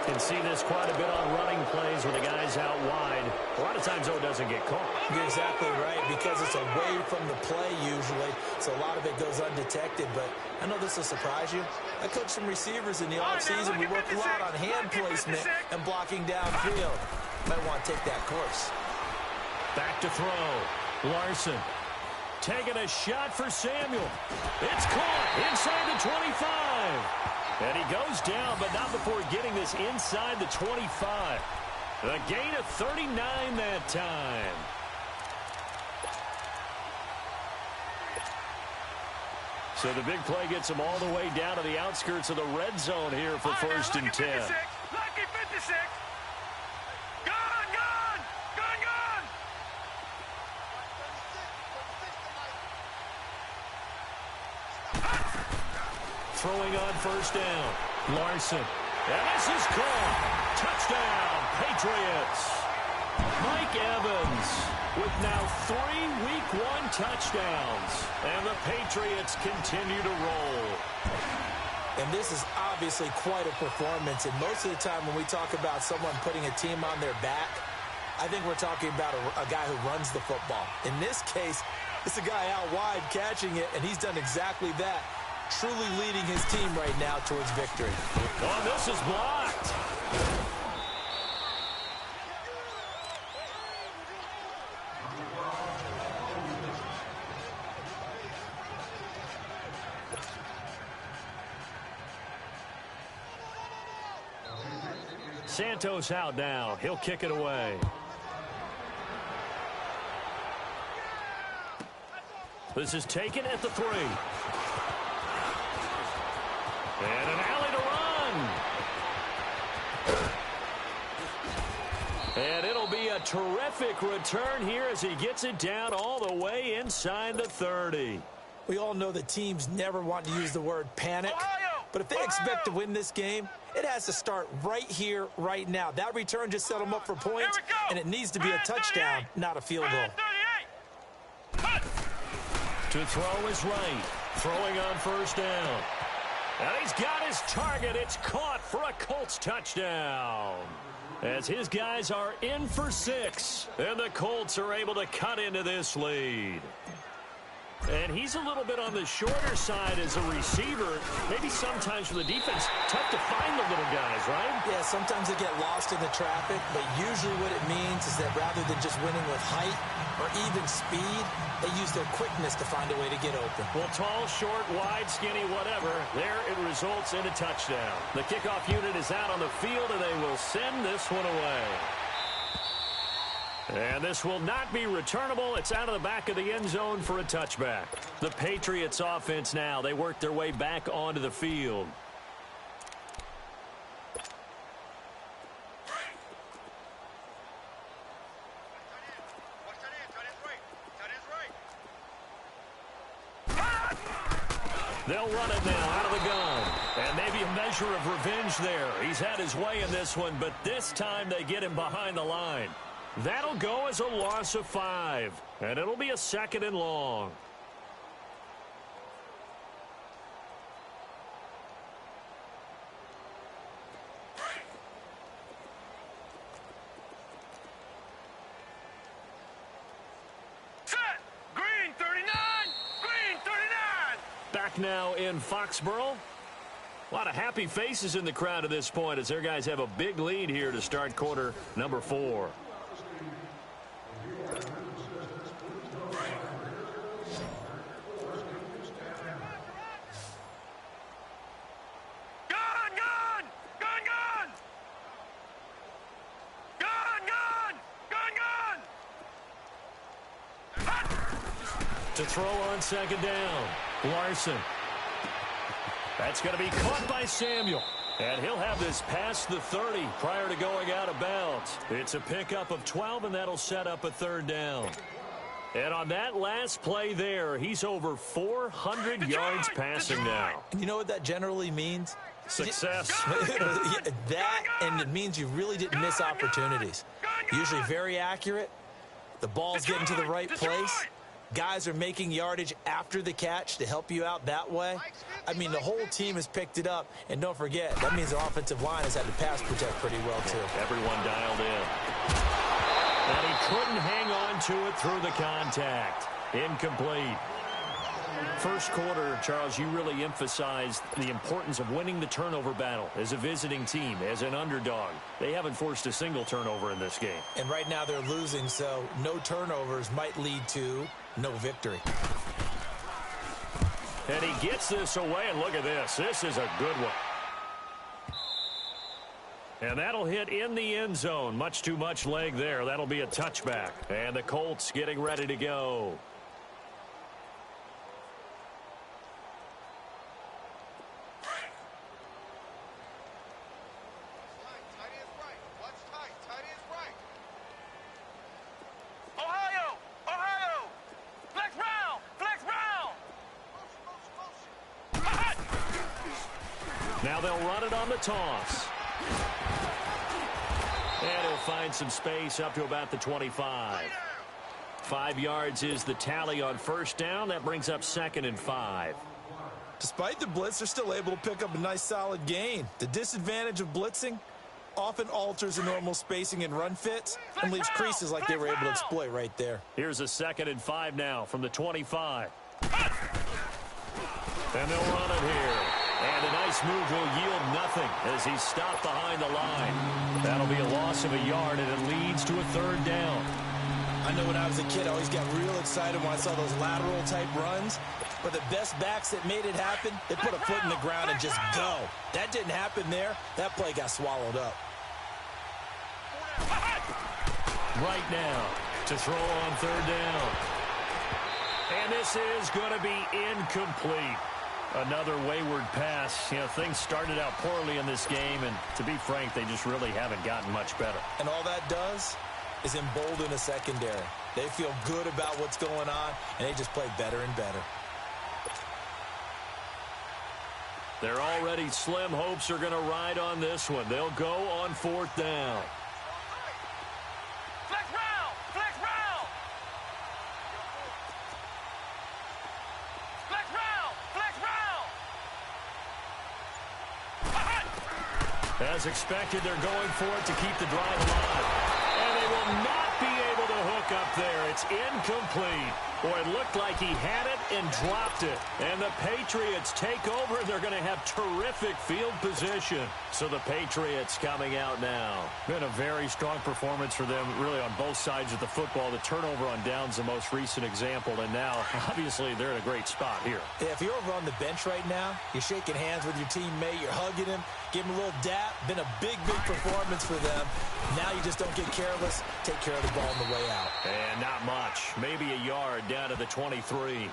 Can see this quite a bit on running plays with the guys out wide. A lot of times, though, it doesn't get caught. You're exactly right because it's away from the play usually, so a lot of it goes undetected. But I know this will surprise you. I coached some receivers in the offseason. We work a lot on hand placement and blocking downfield. Might want to take that course. Back to throw. Larson taking a shot for Samuel. It's caught inside the 25. And he goes down, but not before getting this inside the 25. A gain of 39 that time. So the big play gets him all the way down to the outskirts of the red zone here for 1st and 10. Lucky 56. Gun, gun, gun, gun. Throwing on 1st down. Larson. And this is caught. Touchdown, Patriots. Mike Evans with now 3 Week 1 touchdowns. And the Patriots continue to roll. And this is obviously quite a performance. And most of the time when we talk about someone putting a team on their back, I think we're talking about a guy who runs the football. In this case, it's a guy out wide catching it, and he's done exactly that. Truly leading his team right now towards victory. Oh, this is blocked. Santos out now. He'll kick it away. This is taken at the 3. And an alley to run. And it'll be a terrific return here as he gets it down all the way inside the 30. We all know that teams never want to use the word panic. But if they expect to win this game, it has to start right here, right now. That return just set them up for points, and it needs to be a touchdown, not a field goal. To throw is Wright. Throwing on 1st down. And he's got his target. It's caught for a Colts touchdown. As his guys are in for 6. And the Colts are able to cut into this lead. And he's a little bit on the shorter side as a receiver. Maybe sometimes for the defense, tough to find the little guys, right? Yeah, sometimes they get lost in the traffic, but usually what it means is that rather than just winning with height or even speed, they use their quickness to find a way to get open. Well, tall, short, wide, skinny, whatever, there it results in a touchdown. The kickoff unit is out on the field, and they will send this one away. And this will not be returnable. It's out of the back of the end zone for a touchback. The Patriots offense now, they work their way back onto the field. They'll run it now out of the gun. And maybe a measure of revenge there. He's had his way in this one, but this time they get him behind the line. That'll go as a loss of 5. And it'll be a 2nd and long. Back now in Foxborough. A lot of happy faces in the crowd at this point as their guys have a big lead here to start quarter number 4. To throw on 2nd down. Larson. That's going to be caught by Samuel. And he'll have this past the 30 prior to going out of bounds. It's a pickup of 12, and that'll set up a 3rd down. And on that last play there, he's over 400 yards passing now. You know what that generally means? Success. That, and it means you really didn't miss opportunities. Usually very accurate. The ball's getting to the right place. Guys are making yardage after the catch to help you out that way. I mean, the whole team has picked it up. And don't forget, that means the offensive line has had to pass protect pretty well, too. Everyone dialed in. And he couldn't hang on to it through the contact. Incomplete. First quarter, Charles, you really emphasized the importance of winning the turnover battle as a visiting team, as an underdog. They haven't forced a single turnover in this game. And right now they're losing, so no turnovers might lead to no victory. And he gets this away, and look at this. This is a good one. And that'll hit in the end zone. Much too much leg there. That'll be a touchback. And the Colts getting ready to go. Now they'll run it on the toss. And he'll find some space up to about the 25. 5 yards is the tally on 1st down. That brings up 2nd and 5. Despite the blitz, they're still able to pick up a nice solid gain. The disadvantage of blitzing often alters the normal spacing and run fits and leaves creases like they were able to exploit right there. Here's a 2nd and 5 now from the 25. And they'll run it here. And a nice move will yield nothing as he's stopped behind the line. That'll be a loss of a yard, and it leads to a 3rd down. I know when I was a kid, I always got real excited when I saw those lateral-type runs. But the best backs that made it happen, they put a foot in the ground and just go. That didn't happen there. That play got swallowed up. Right now to throw on 3rd down. And this is going to be incomplete. Another wayward pass. You know, things started out poorly in this game, and to be frank, they just really haven't gotten much better. And all that does is embolden a secondary. They feel good about what's going on, and they just play better and better. Their already slim hopes are going to ride on this one. They'll go on 4th down. Flex round! Flex round! Flex round! Flex round! As expected, they're going for it to keep the drive alive. And they will not be able to hook up there. It's incomplete. Boy, it looked like he had it and dropped it. And the Patriots take over. They're going to have terrific field position. So the Patriots coming out now. Been a very strong performance for them, really, on both sides of the football. The turnover on downs, the most recent example. And now, obviously, they're in a great spot here. Yeah, if you're over on the bench right now, you're shaking hands with your teammate, you're hugging him, give him a little dap. Been a big, big performance for them. Now you just don't get careless. Take care of the ball on the way out. And not much. Maybe a yard down to the 23.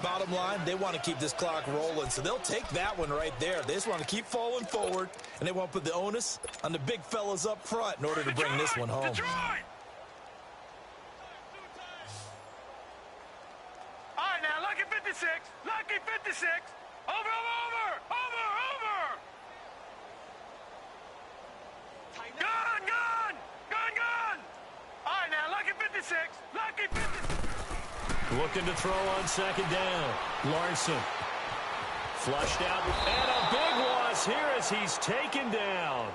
Bottom line, they want to keep this clock rolling, so they'll take that one right there. They just want to keep falling forward, and they want to put the onus on the big fellas up front in order to bring this one home. Detroit! All right, now, lucky 56. Lucky 56. Looking to throw on second down. Larson. Flushed out. And a big loss here as he's taken down.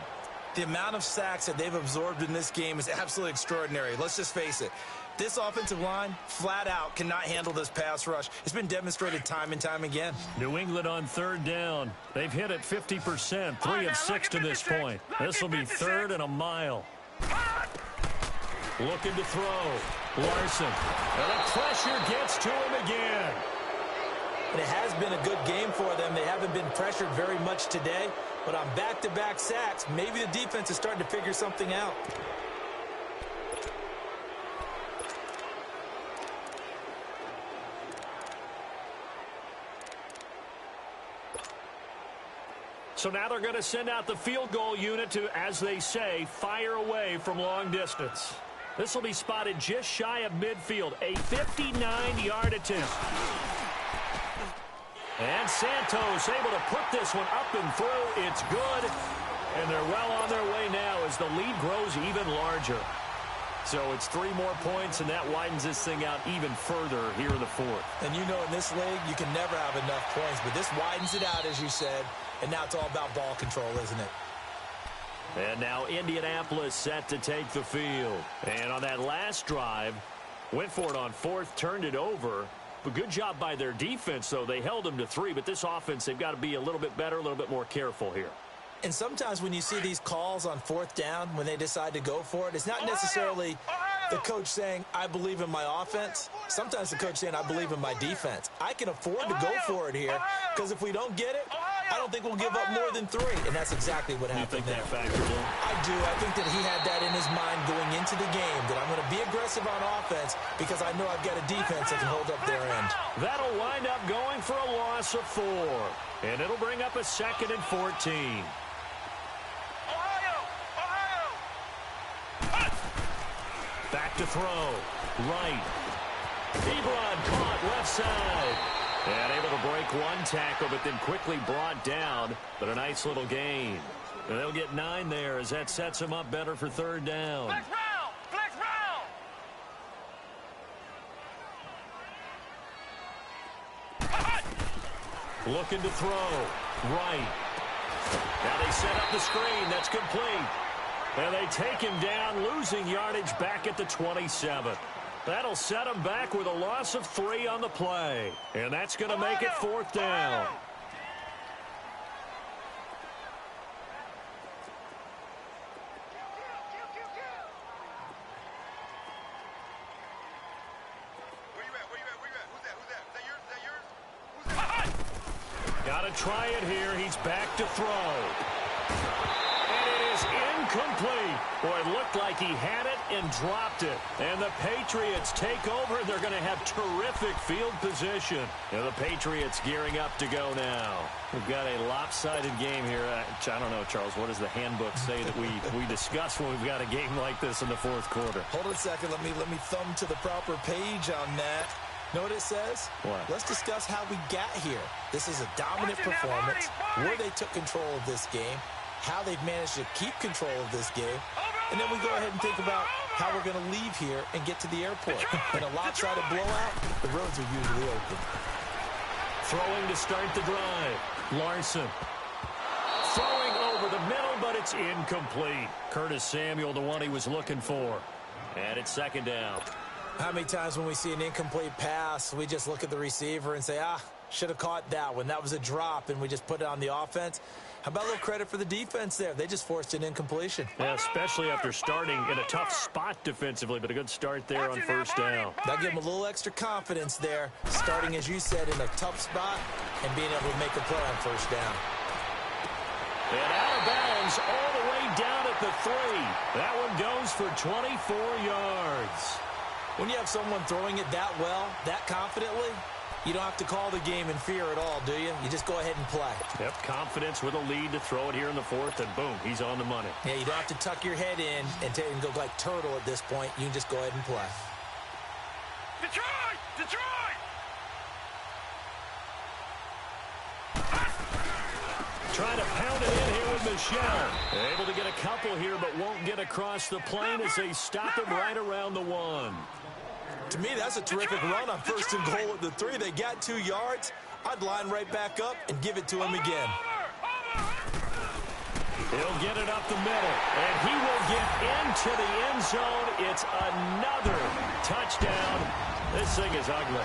The amount of sacks that they've absorbed in this game is absolutely extraordinary. Let's just face it. This offensive line, flat out, cannot handle this pass rush. It's been demonstrated time and time again. New England on third down. They've hit it 50%, 3 of 6 to this point. This will be third and a mile. Looking to throw. Larson. And the pressure gets to him again. And it has been a good game for them. They haven't been pressured very much today. But on back-to-back sacks, maybe the defense is starting to figure something out. So now they're going to send out the field goal unit to, as they say, fire away from long distance. This will be spotted just shy of midfield, a 59-yard attempt. And Santos able to put this one up and through. It's good. And they're well on their way now as the lead grows even larger. So it's 3 more points, and that widens this thing out even further here in the fourth. And you know in this league, you can never have enough points, but this widens it out, as you said. And now it's all about ball control, isn't it? And now Indianapolis set to take the field. And on that last drive, went for it on fourth, turned it over. But good job by their defense, though. They held them to 3, but this offense, they've got to be a little bit better, a little bit more careful here. And sometimes when you see these calls on fourth down, when they decide to go for it, it's not necessarily the coach saying, I believe in my offense. Sometimes the coach saying, I believe in my defense. I can afford to go for it here, because if we don't get it, I don't think we'll give up more than 3. And that's exactly what happened there. You think that factored in? I do. I think that he had that in his mind going into the game, that I'm going to be aggressive on offense because I know I've got a defense that can hold up their end. That'll wind up going for a loss of 4. And it'll bring up a 2nd and 14. Back to throw. Right. Ebron caught left side. And able to break one tackle, but then quickly brought down. But a nice little gain. And they'll get 9 there as that sets them up better for third down. Flex round! Flex round! Looking to throw. Right. Now they set up the screen. That's complete. And they take him down, losing yardage back at the 27. That'll set him back with a loss of 3 on the play. And that's going to make it fourth down. Got to try it here. He's back to throw. And it is incomplete. Boy, it looked like he had it and dropped it. And the Patriots take over. They're going to have terrific field position. And the Patriots gearing up to go now. We've got a lopsided game here. I don't know, Charles, what does the handbook say that we discuss when we've got a game like this in the fourth quarter? Hold on a second. Let me thumb to the proper page on that. Know what it says? What? Let's discuss how we got here. This is a dominant performance, where they took control of this game, how they've managed to keep control of this game, and then we go ahead and think about how we're going to leave here and get to the airport. In a lopsided blowout, the roads are usually open. Throwing to start the drive. Larson. Throwing over the middle, but it's incomplete. Curtis Samuel, the one he was looking for. And it's second down. How many times when we see an incomplete pass, we just look at the receiver and say, should have caught that one. That was a drop, and we just put it on the offense. How about a little credit for the defense there? They just forced an incompletion. Yeah, especially after starting in a tough spot defensively, but a good start there on first down. That'll give them a little extra confidence there, starting, as you said, in a tough spot and being able to make a play on first down. And out of bounds all the way down at the 3. That one goes for 24 yards. When you have someone throwing it that well, that confidently, you don't have to call the game in fear at all, do you? You just go ahead and play. Yep, confidence with a lead to throw it here in the fourth, and boom, he's on the money. Yeah, you don't have to tuck your head in and go like turtle at this point. You can just go ahead and play. Detroit! Detroit! Trying to pound it in here with Michelle. Able to get a couple here, but won't get across the plane as they stop him right around the 1. To me, that's a terrific run on 1st and goal at the 3. They got 2 yards. I'd line right back up and give it to him again. He'll get it up the middle, and he will get into the end zone. It's another touchdown. This thing is ugly.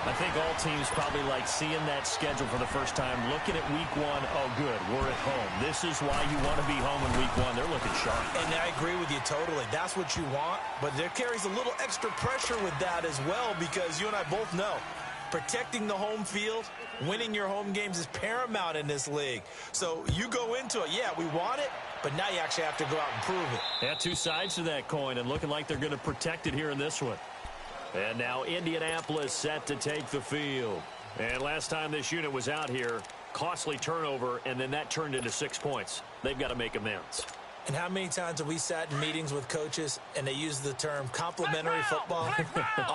I think all teams probably like seeing that schedule for the first time, looking at week 1. Oh, good, we're at home. This is why you want to be home in week 1. They're looking sharp. And I agree with you totally. That's what you want, but there carries a little extra pressure with that as well, because you and I both know protecting the home field, winning your home games is paramount in this league. So you go into it, yeah, we want it, but now you actually have to go out and prove it. Yeah, 2 sides to that coin, and looking like they're going to protect it here in this one. And now Indianapolis set to take the field. And last time this unit was out here, costly turnover, and then that turned into 6 points. They've got to make amends. And how many times have we sat in meetings with coaches and they use the term complementary football?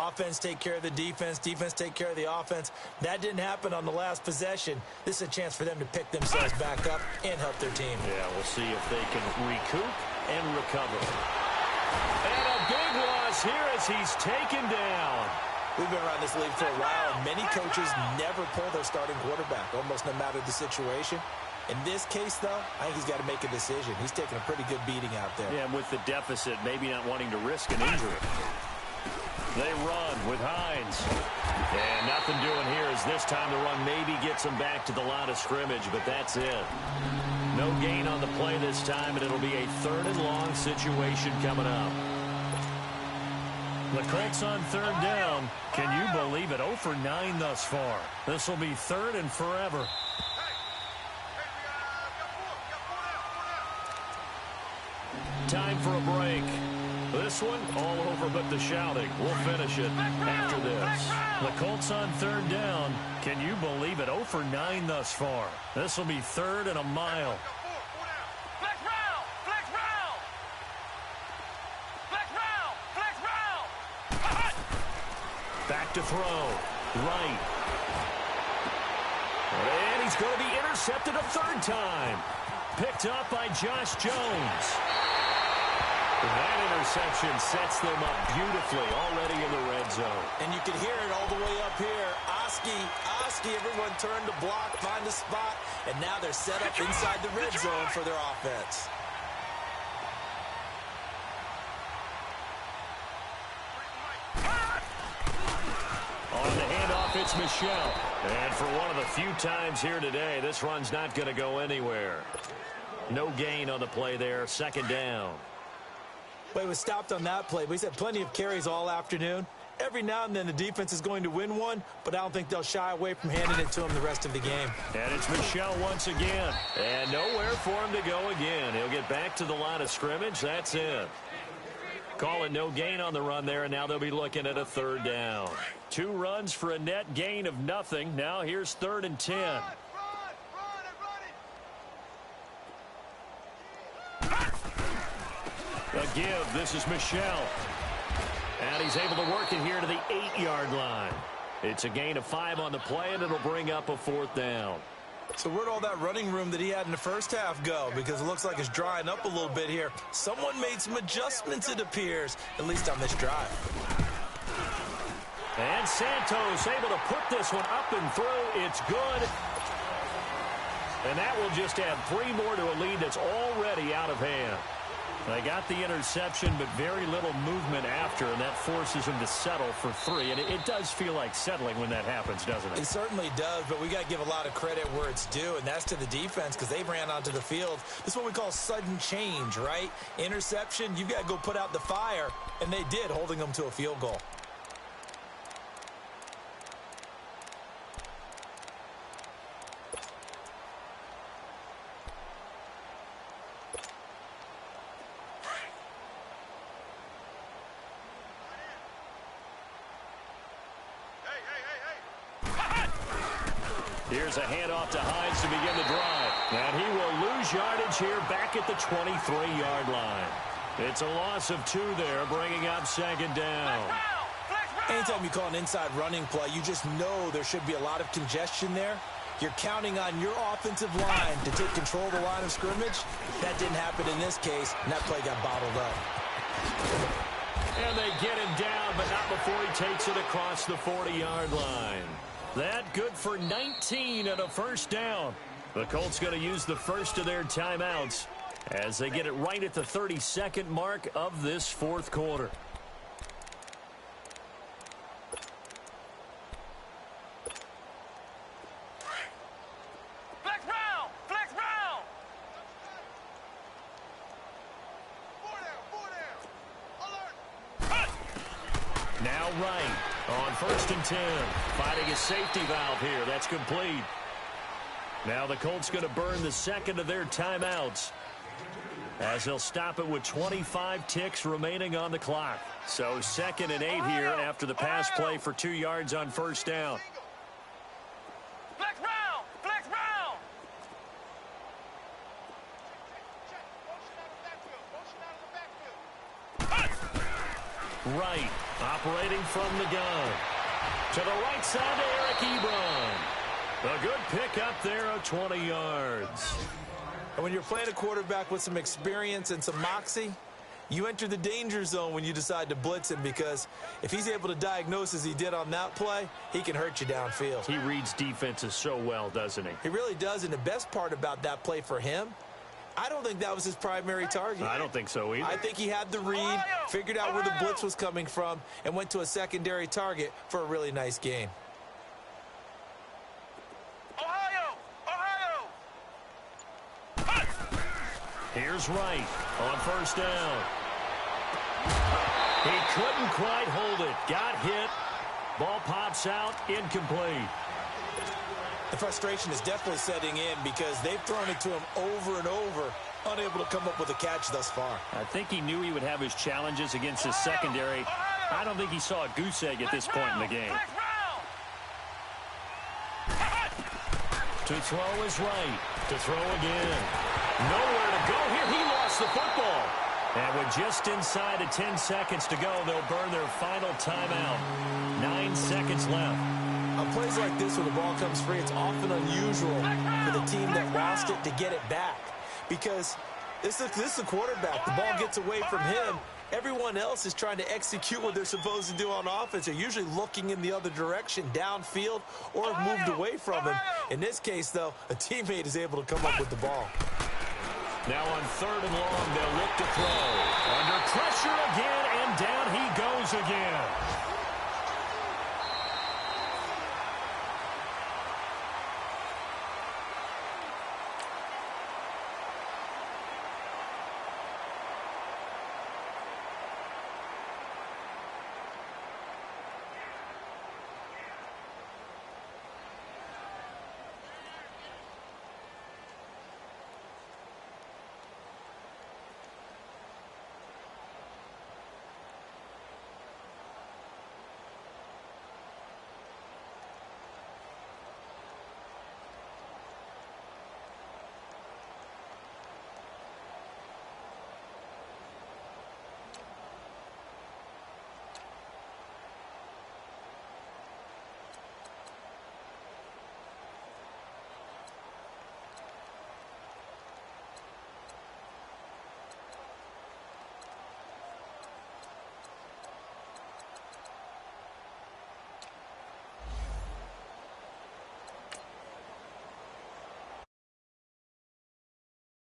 Offense take care of the defense, defense take care of the offense. That didn't happen on the last possession. This is a chance for them to pick themselves back up and help their team. Yeah, we'll see if they can recoup and recover. And a big loss here as he's taken down. We've been around this league for a while, and many coaches never pull their starting quarterback, almost no matter the situation. In this case, though, I think he's got to make a decision. He's taking a pretty good beating out there. Yeah, and with the deficit, maybe not wanting to risk an injury. They run with Hines. And nothing doing here as this time the run maybe gets them back to the line of scrimmage, but that's it. No gain on the play this time, and it'll be a 3rd and long situation coming up. The Colts on 3rd down. Can you believe it? 0 for 9 thus far. This will be 3rd and forever. Time for a break. This one, all over but the shouting. We'll finish it after this. The Colts on 3rd down. Can you believe it? 0 for 9 thus far. This will be 3rd and a mile. Flex round! Flex round! Flex round! Flex round! Back to throw. Right. And he's going to be intercepted a 3rd time. Picked up by Josh Jones. That interception sets them up beautifully already in the red zone. And you can hear it all the way up here. Oski, everyone turned to block, find a spot, and now they're set up inside the red zone for their offense. On the handoff, it's Michelle. And for one of the few times here today, this run's not going to go anywhere. No gain on the play there, 2nd down. But he was stopped on that play, but he's had plenty of carries all afternoon. Every now and then the defense is going to win one, but I don't think they'll shy away from handing it to him the rest of the game. And it's Michelle once again. And nowhere for him to go again. He'll get back to the line of scrimmage. That's it. Call it no gain on the run there, and now they'll be looking at a 3rd down. 2 runs for a net gain of nothing. Now here's 3rd and 10. A give. This is Michelle. And he's able to work it here to the 8-yard line. It's a gain of 5 on the play, and it'll bring up a 4th down. So where'd all that running room that he had in the first half go? Because it looks like it's drying up a little bit here. Someone made some adjustments, it appears, at least on this drive. And Santos able to put this one up and through. It's good. And that will just add 3 more to a lead that's already out of hand. They got the interception, but very little movement after, and that forces them to settle for 3. And it does feel like settling when that happens, doesn't it? It certainly does, but we got to give a lot of credit where it's due, and that's to the defense because they ran onto the field. This is what we call sudden change, right? Interception, you've got to go put out the fire, and they did, holding them to a field goal. Here's a handoff to Hines to begin the drive. And he will lose yardage here back at the 23-yard line. It's a loss of 2 there, bringing up 2nd down. Anytime you call an inside running play, you just know there should be a lot of congestion there. You're counting on your offensive line to take control of the line of scrimmage. That didn't happen in this case, and that play got bottled up. And they get him down, but not before he takes it across the 40-yard line. That good for 19 and a first down. The Colts going to use the first of their timeouts as they get it right at the 32nd mark of this fourth quarter. Flex round! Flex round! Four down! Alert! Now right on 1st and 10. Finding a safety valve here. That's complete. Now the Colts going to burn the second of their timeouts as they'll stop it with 25 ticks remaining on the clock. So 2nd and 8 here after the pass play for 2 yards on first down. Flex round! Flex round! Right, operating from the gun. To the right side to Eric Ebron. A good pickup there of 20 yards. And when you're playing a quarterback with some experience and some moxie, you enter the danger zone when you decide to blitz him, because if he's able to diagnose as he did on that play, he can hurt you downfield. He reads defenses so well, doesn't he? He really does, and the best part about that play for him, I don't think that was his primary target. I don't think so either. I think he had the read, figured out where the blitz was coming from, and went to a secondary target for a really nice gain. Here's Wright on first down. He couldn't quite hold it. Got hit. Ball pops out. Incomplete. The frustration is definitely setting in because they've thrown it to him over and over, unable to come up with a catch thus far. I think he knew he would have his challenges against his secondary. I don't think he saw a goose egg at this point in the game. To throw is Wright. To throw again. Nowhere to go here. He lost the football. And with just inside of 10 seconds to go, they'll burn their final timeout. 9 seconds left. On plays like this where the ball comes free, it's often unusual for the team that lost it to get it back. Because this is a quarterback. The ball gets away from him. Everyone else is trying to execute what they're supposed to do on offense. They're usually looking in the other direction, downfield, or have moved away from him. In this case, though, a teammate is able to come up with the ball. Now on 3rd and long, they'll look to throw. Under pressure again, and down he goes again.